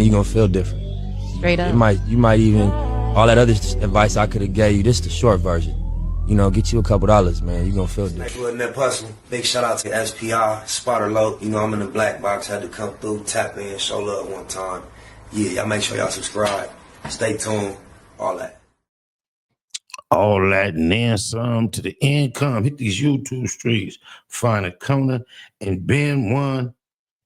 you're gonna feel different. Straight up. You might even, all that other advice I could have gave you, this is the short version. You know, get you a couple dollars, man. You're gonna feel different. Next with Nepotism. Big shout out to SPI, Spotter Low. You know, I'm in the black box, had to come through, tap in, show love one time. Yeah, y'all make sure y'all subscribe. Stay tuned, all that. All that and then some to the income. Hit these YouTube streets. Find a corner and bend one.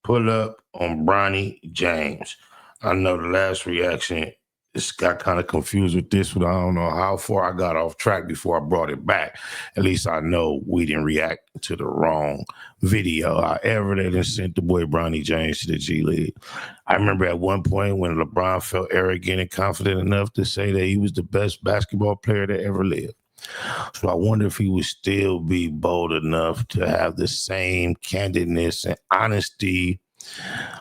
Pull up on Bronny James. I know the last reaction, it's got kind of confused with this one. I don't know how far I got off track before I brought it back. At least I know we didn't react to the wrong video. However, they done sent the boy Bronny James to the G League. I remember at one point when LeBron felt arrogant and confident enough to say that he was the best basketball player that ever lived. So I wonder if he would still be bold enough to have the same candidness and honesty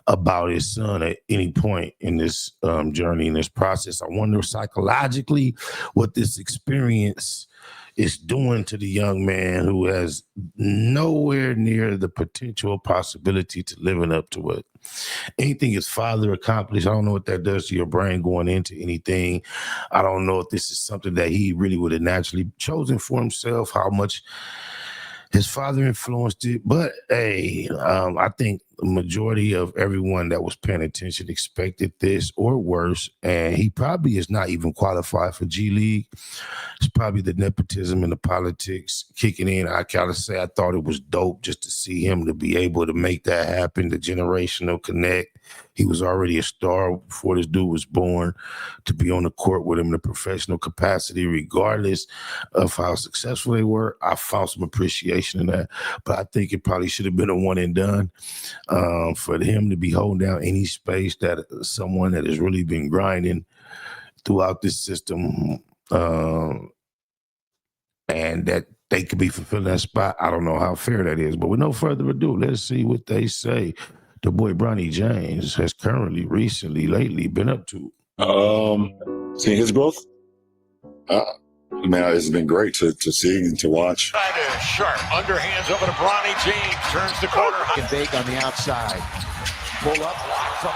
about his son at any point in this journey, in this process. I wonder psychologically what this experience is doing to the young man who has nowhere near the potential possibility to living up to what anything his father accomplished. I don't know what that does to your brain going into anything. I don't know if this is something that he really would have naturally chosen for himself, how much his father influenced it. But hey, I think the majority of everyone that was paying attention expected this or worse. And he probably is not even qualified for G League. It's probably the nepotism and the politics kicking in. I gotta say, I thought it was dope just to see him to be able to make that happen, the generational connect. He was already a star before this dude was born. To be on the court with him in a professional capacity, regardless of how successful they were, I found some appreciation in that. But I think it probably should have been a one and done. For him to be holding down any space that someone that has really been grinding throughout this system, and that they could be fulfilling that spot. I don't know how fair that is, but with no further ado, let's see what they say. The boy Bronny James has lately been up to. Seeing his growth, man, it's been great to see and to watch. Sharp underhands over to Bronny James, turns the corner. And bake on the outside. Pull up, block from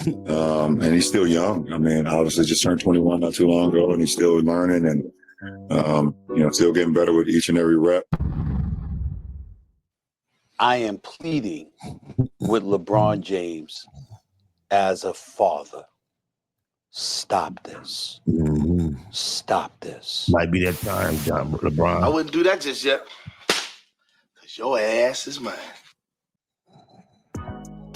behind. And he's still young. I mean, obviously just turned 21 not too long ago, and he's still learning and, still getting better with each and every rep. I am pleading with LeBron James as a father. Stop this. Mm-hmm. Stop this. Might be that time, John LeBron. I wouldn't do that just yet. Because your ass is mine.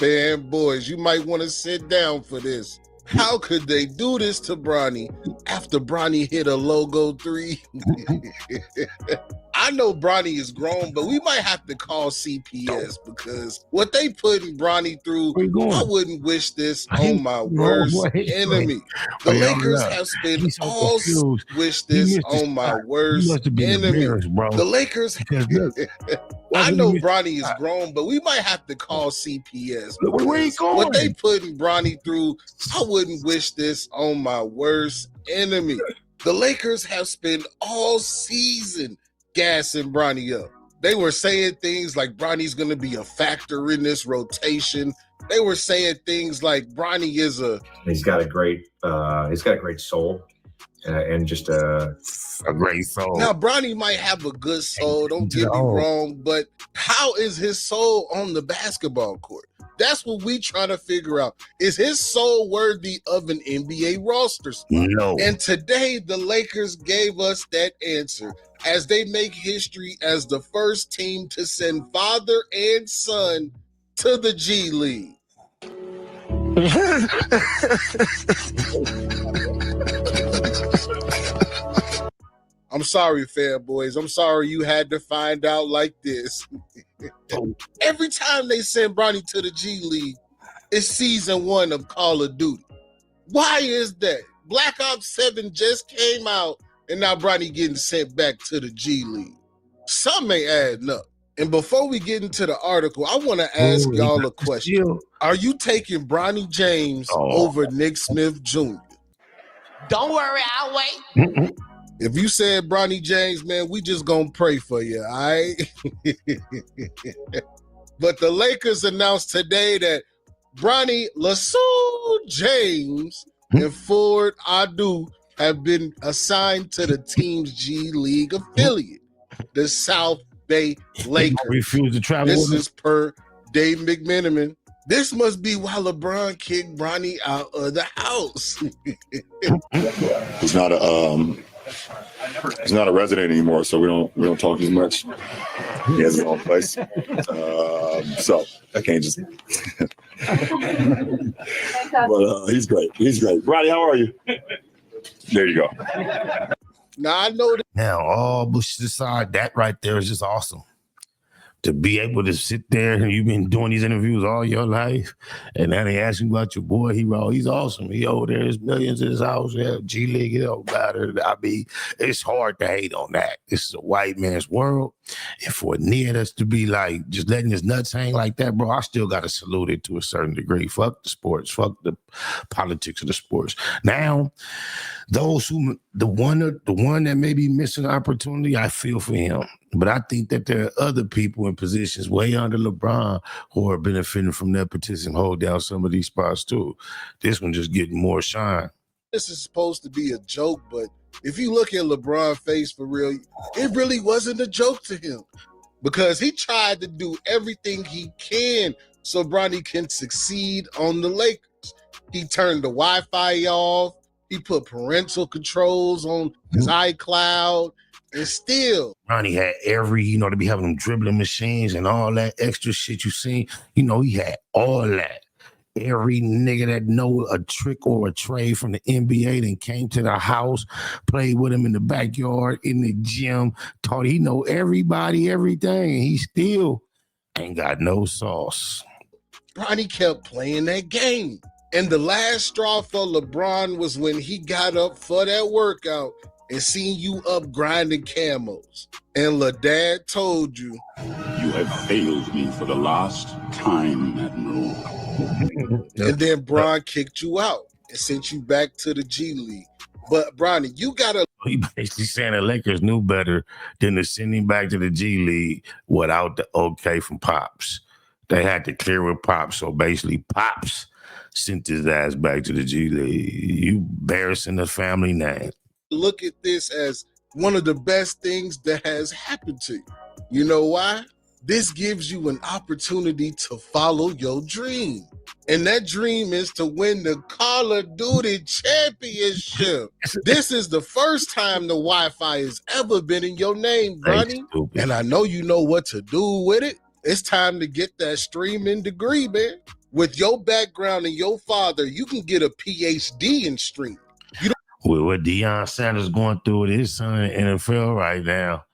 Man, boys, you might want to sit down for this. How could they do this to Bronny after Bronny hit a logo 3? I know Bronny is grown, but we might have to call CPS because what they putting Bronny through, I wouldn't wish this on my worst enemy. The Lakers have spent all wish this on my worst enemy. The Lakers, I know Bronny is grown, but we might have to call CPS because what they putting Bronny through, I wouldn't wish this on my worst enemy. The Lakers have spent all season gassing Bronny up. They were saying things like Bronny's going to be a factor in this rotation. They were saying things like Bronny is he's got a great soul and just a great soul. Now Bronny might have a good soul, don't get me wrong, but how is his soul on the basketball court? That's what we trying to figure out. Is his soul worthy of an NBA roster spot? No. And today the Lakers gave us that answer as they make history as the first team to send father and son to the G League. I'm sorry, fanboys. I'm sorry you had to find out like this. Every time they send Bronny to the G League, it's season 1 of Call of Duty. Why is that? Black Ops 7 just came out, and now Bronny getting sent back to the G League. Something ain't adding up. And before we get into the article, I want to ask y'all a question. Are you taking Bronny James over Nick Smith Jr.? Don't worry, I'll wait. If you said Bronny James, man, we just gonna pray for you, all right? But the Lakers announced today that Bronny, LeSaul James, and Ford Adu have been assigned to the team's G League affiliate, the South Bay Lakers. Refuse to travel. This is per Dave McMenamin. This must be why LeBron kicked Bronny out of the house. He's not a resident anymore, so we don't talk as much. He has his own place, so I can't just. But he's great. He's great. Bronny, how are you? There you go. Now I know that. Now, all bullshit aside, that right there is just awesome. To be able to sit there and you've been doing these interviews all your life, and now they ask you about your boy, he's awesome. He over there, there's millions in his house, yeah, G League, it don't matter. I mean, it's hard to hate on that. This is a white man's world. And for near us to be like just letting his nuts hang like that, bro, I still gotta salute it to a certain degree. Fuck the sports, fuck the politics of the sports. Now, those who the one that may be missing opportunity, I feel for him. But I think that there are other people in positions way under LeBron who are benefiting from nepotism, hold down some of these spots too. This one just getting more shine. This is supposed to be a joke, but if you look at LeBron's face for real, it really wasn't a joke to him because he tried to do everything he can so Bronny can succeed on the Lakers. He turned the Wi-Fi off. He put parental controls on his iCloud. And still, Bronny had every, to be having them dribbling machines and all that extra shit you seen. He had all that. Every nigga that know a trick or a trade from the NBA then came to the house, played with him in the backyard, in the gym, taught he know everybody, everything, and he still ain't got no sauce. Bronny kept playing that game. And the last straw for LeBron was when he got up for that workout and seen you up grinding camos. And LaDad told you, "You have failed me for the last time, Admiral." And then Bron kicked you out and sent you back to the G League. But Bronny, you gotta. He basically saying the Lakers knew better than to send him back to the G League without the okay from Pops. They had to clear with Pops. So basically, Pops sent his ass back to the G League. You embarrassing the family name. Look at this as one of the best things that has happened to you. You know why? This gives you an opportunity to follow your dream. And that dream is to win the Call of Duty championship. This is the first time the Wi-Fi has ever been in your name, Bronny. And I know you know what to do with it. It's time to get that streaming degree, man. With your background and your father, you can get a PhD in streaming. With what Deion Sanders going through with his son in the NFL right now,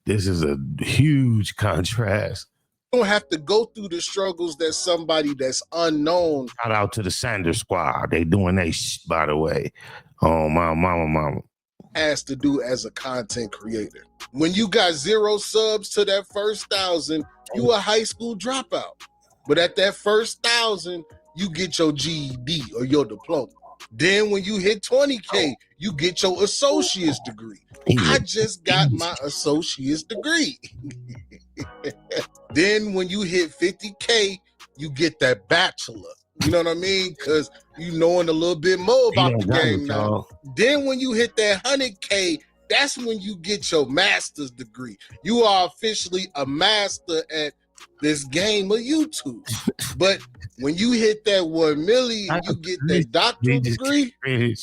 this is a huge contrast. You don't have to go through the struggles that somebody that's unknown. Shout out to the Sanders squad. They doing they by the way. Oh, mama. Has to do as a content creator. When you got 0 subs to that first 1,000, you a high school dropout. But at that first 1,000, you get your GED or your diploma. Then when you hit 20K, you get your associate's degree. I just got my associate's degree. Then when you hit 50K, you get that bachelor. You know what I mean? Because you knowing a little bit more about the game now. Then when you hit that 100K, that's when you get your master's degree. You are officially a master at this game of YouTube. But when you hit that 1 million, you get that doctorate degree.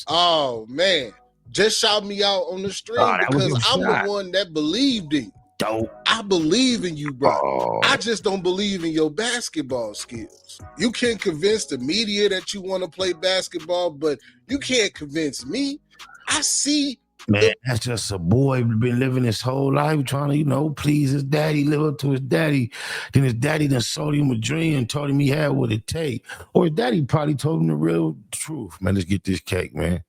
Oh man, just shout me out on the stream because I'm the one that believed in you. Dope. I believe in you, bro. I just don't believe in your basketball skills. You can convince the media that you want to play basketball, but you can't convince me. I see. Man, that's just a boy been living his whole life trying to, please his daddy, live up to his daddy. Then his daddy done sold him a dream and told him he had what it take. Or his daddy probably told him the real truth. Man, let's get this cake, man.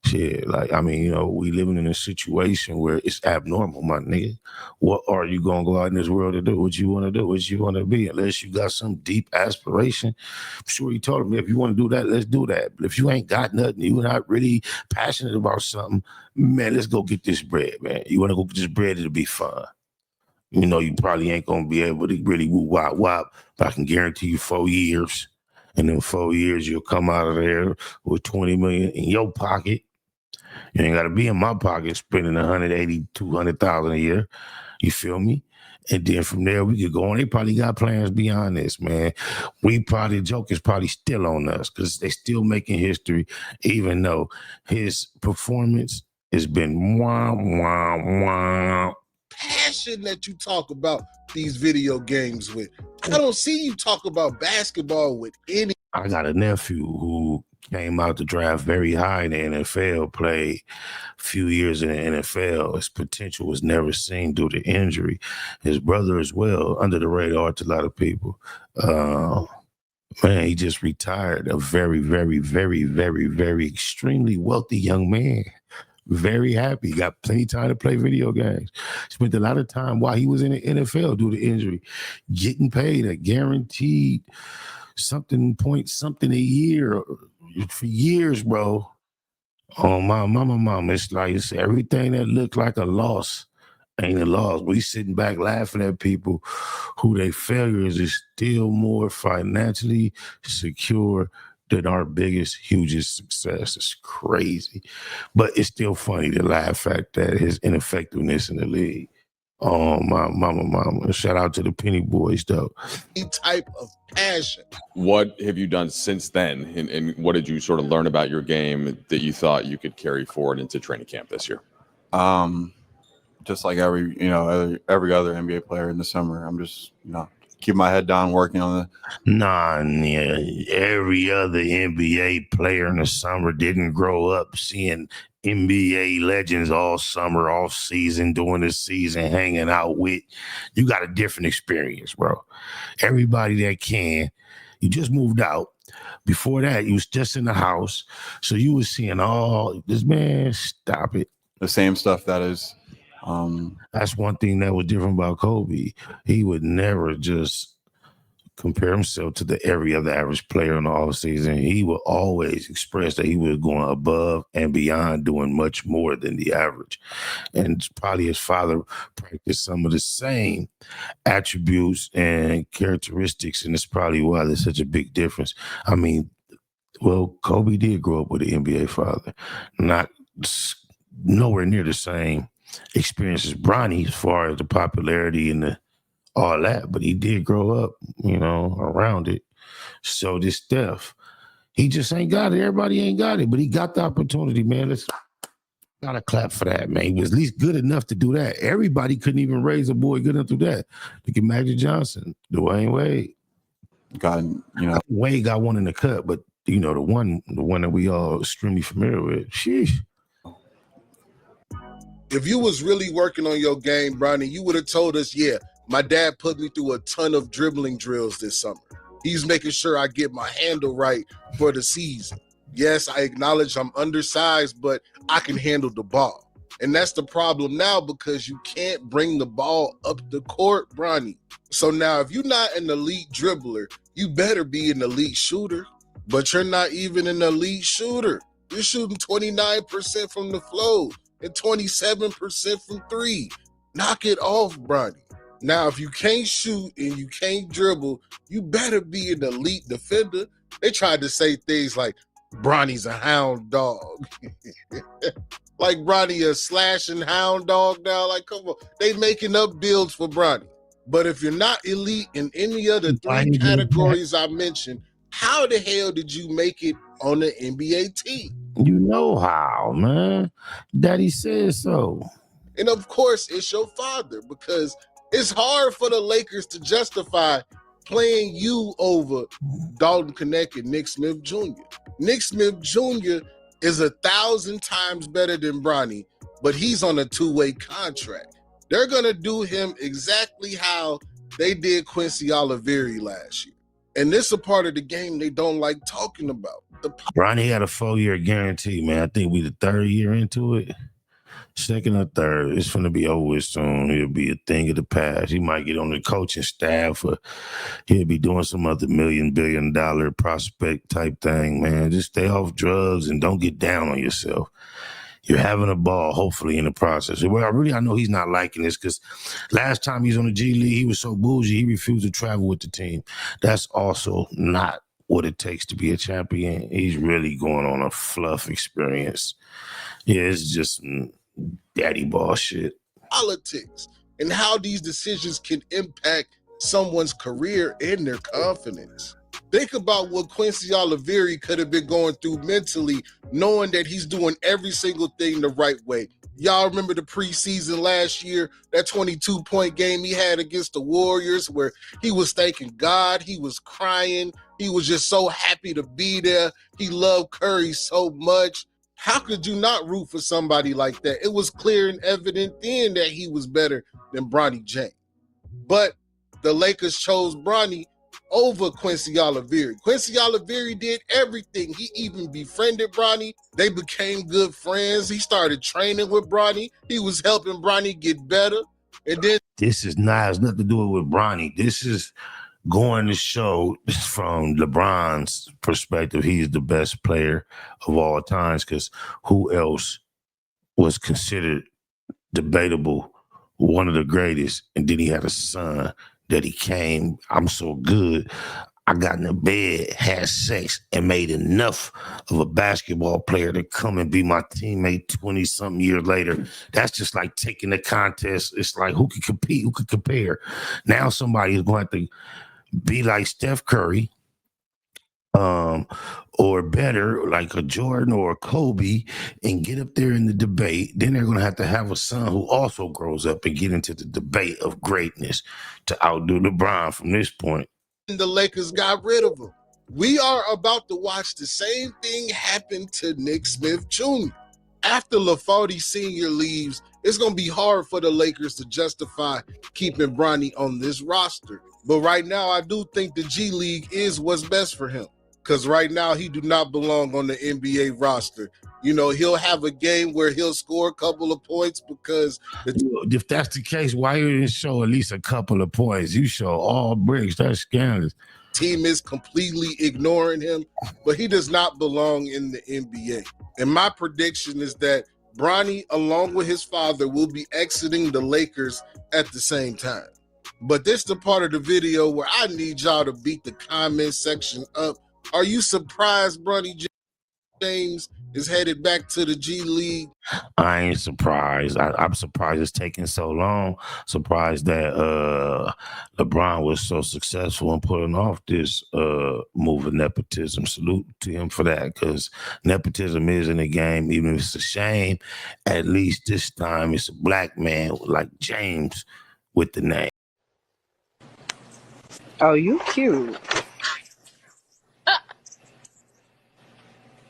Shit, we living in a situation where it's abnormal, my nigga. What are you gonna go out in this world to do? What you want to do? What you want to be? Unless you got some deep aspiration. I'm sure he told me, if you want to do that, let's do that. But if you ain't got nothing, you're not really passionate about something, man, let's go get this bread, man. You want to go get this bread, it'll be fun. You probably ain't gonna be able to really woo wop, but I can guarantee you 4 years. In them 4 years, you'll come out of there with $20 million in your pocket. You ain't got to be in my pocket spending $180,000, $200,000 a year. You feel me? And then from there, we could go on. They probably got plans beyond this, man. The joke is probably still on us because they still making history, even though his performance has been wah, wah, wah. Passion that you talk about these video games with. I don't see you talk about basketball with any. I got a nephew who came out the draft very high in the NFL, played a few years in the NFL. His potential was never seen due to injury. His brother as well, under the radar to a lot of people. Man, he just retired. A very, very, very, very, very extremely wealthy young man. Very happy. Got plenty of time to play video games. Spent a lot of time while he was in the NFL due to injury, getting paid a guaranteed something a year for years, bro. Oh, my mama, it's like it's everything that looked like a loss ain't a loss. We sitting back laughing at people who their failures is still more financially secure than our biggest, hugest success. It's crazy. But it's still funny to laugh at that, his ineffectiveness in the league. Oh, my mama. Shout out to the Penny Boys, though. Type of passion. What have you done since then? And what did you sort of learn about your game that you thought you could carry forward into training camp this year? Just like every other NBA player in the summer, I'm just, keep my head down working on the. Every other NBA player in the summer didn't grow up seeing NBA legends all summer, off season, during the season, hanging out with. You got a different experience, bro. Everybody that can, you just moved out. Before that, you was just in the house. So you was seeing all this, man, stop it. The same stuff that is. That's one thing that was different about Kobe. He would never just compare himself to every other average player in the offseason. He would always express that he was going above and beyond, doing much more than the average. And probably his father practiced some of the same attributes and characteristics, and it's probably why there's such a big difference. I mean, well, Kobe did grow up with an NBA father, not nowhere near the same experience as Bronny as far as the popularity and all that, but he did grow up, around it. So this Steph, he just ain't got it. Everybody ain't got it, but he got the opportunity, man. Let's gotta clap for that, man. He was at least good enough to do that. Everybody couldn't even raise a boy good enough to do that. Look at Magic Johnson, Dwayne Wade. Wade got one in the cut, but the one that we all extremely familiar with. Sheesh. If you was really working on your game, Bronny, you would have told us, my dad put me through a ton of dribbling drills this summer. He's making sure I get my handle right for the season. Yes, I acknowledge I'm undersized, but I can handle the ball. And that's the problem now because you can't bring the ball up the court, Bronny. So now if you're not an elite dribbler, you better be an elite shooter. But you're not even an elite shooter. You're shooting 29% from the floor and 27% from three. Knock it off, Bronny. Now, if you can't shoot and you can't dribble, you better be an elite defender. They tried to say things like, Bronny's a hound dog. Like Bronny a slashing hound dog now. Like, come on. They making up builds for Bronny. But if you're not elite in any of the three categories I mentioned, how the hell did you make it on the NBA team? You know how, man. Daddy says so. And of course, it's your father, because it's hard for the Lakers to justify playing you over Dalton Knecht and Nick Smith Jr. Nick Smith Jr. is 1,000 times better than Bronny, but he's on a two-way contract. They're going to do him exactly how they did Quincy Oliveri last year. And this is a part of the game they don't like talking about. Bronny had a 4-year guarantee, man. I think we the third year into it. Second or third. It's going to be over soon. It'll be a thing of the past. He might get on the coaching staff, or he'll be doing some other $1 billion prospect type thing, man. Just stay off drugs and don't get down on yourself. You're having a ball, hopefully, in the process. Well, I know he's not liking this because last time he was on the G League, he was so bougie, he refused to travel with the team. That's also not what it takes to be a champion. He's really going on a fluff experience. Yeah, it's just some daddy ball shit. Politics and how these decisions can impact someone's career and their confidence. Think about what Quincy Oliveri could have been going through mentally, knowing that he's doing every single thing the right way. Y'all remember the preseason last year, that 22-point game he had against the Warriors where he was thanking God, he was crying, he was just so happy to be there. He loved Curry so much. How could you not root for somebody like that? It was clear and evident then that he was better than Bronny James. But the Lakers chose Bronny over Quincy Oliveri. Quincy Oliveri did everything. He even befriended Bronny. They became good friends. He started training with Bronny. He was helping Bronny get better. And then this has nothing to do with Bronny. This is going to show from LeBron's perspective, he's the best player of all times, because who else was considered debatable, one of the greatest, and then he had a son that he came, I'm so good, I got in the bed, had sex, and made enough of a basketball player to come and be my teammate 20-something years later. That's just like taking the contest. It's like, who can compete, who can compare? Now somebody is going to have to be like Steph Curry, or better, like a Jordan or a Kobe, and get up there in the debate. Then they're going to have a son who also grows up and get into the debate of greatness to outdo LeBron from this point. The Lakers got rid of him. We are about to watch the same thing happen to Nick Smith Jr. After LaFarty Sr. leaves, it's going to be hard for the Lakers to justify keeping Bronny on this roster. But right now, I do think the G League is what's best for him. Because right now, he do not belong on the NBA roster. You know, he'll have a game where he'll score a couple of points because... If that's the case, why you didn't show at least a couple of points? You show all bricks. That's scandalous. Team is completely ignoring him, but he does not belong in the NBA. And my prediction is that Bronny, along with his father, will be exiting the Lakers at the same time. But this is the part of the video where I need y'all to beat the comment section up. Are you surprised Bronny James is headed back to the G League? I ain't surprised. I'm surprised it's taking so long. Surprised that LeBron was so successful in pulling off this move of nepotism. Salute to him for that, because nepotism is in the game. Even if it's a shame, at least this time it's a black man like James with the name. Oh, you cute.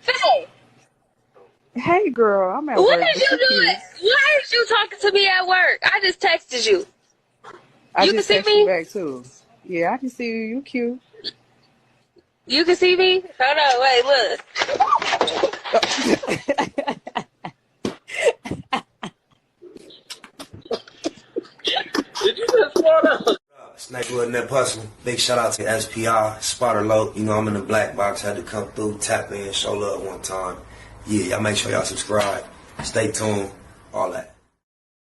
Hey. Hey, girl, I'm at What work. is you doing? Why are you talking to me at work? I just texted you. I You just can see texted you me? back too. Yeah, I can see you. You cute. You can see me? Hold on, wait, look. Did you just fall out? Snake with Nepotism. Big shout out to SPI, Spotter Low. You know I'm in the black box. Had to come through, tap in, show love one time. Yeah, y'all make sure y'all subscribe. Stay tuned. All that.